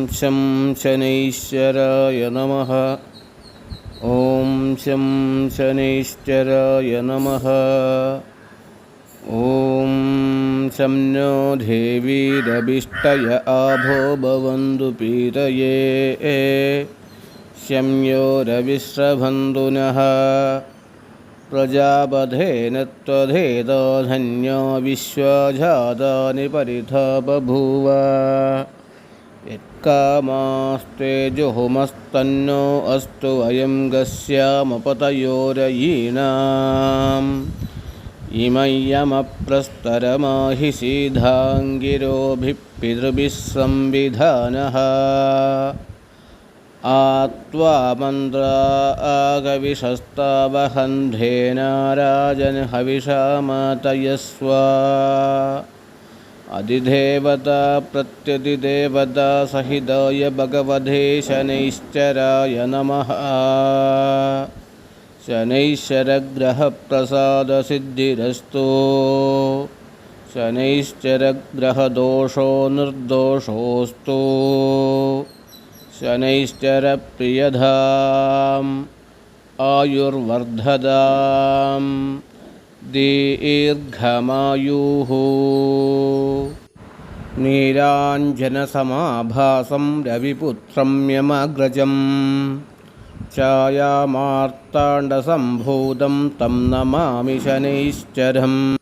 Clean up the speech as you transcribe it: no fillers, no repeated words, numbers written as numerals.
शं शनैश्चराय नमः। ॐ शं शनैश्चराय नमः। ॐ शं नो देवीरभिष्टय आभो भवन्तु पीतये। शं यो रविस्रवन्तु नः। प्रजापतेन त्वधेतो धन्यो विश्वजातानि परिथा बभूव। यत्कामास्ते जुहुमस्तन्नो अस्तु वयं गस्यामपतयोरयीणाम्। इमय्यमप्रस्तरमाहिषीधाङ्गिरोभिः पितृभिः संविधानः। आत्वा मन्त्रा आगविशस्तावहन्धेनाराजन् हविषा मातयस्व। अधिदेवता प्रत्यधिदेवता सहिताय भगवते शनैश्चराय नमः। शनैश्चरग्रहप्रसादसिद्धिरस्तु। शनैश्चरग्रहदोषो निर्दोषोऽस्तु। शनैश्चरप्रियधाम् आयुर्वर्धदाम् दीर्घमायुः। नीलाञ्जनसमाभासं रविपुत्रं यमग्रजं छायामार्ताण्डसम्भूतं तं नमामि शनैश्चरम्।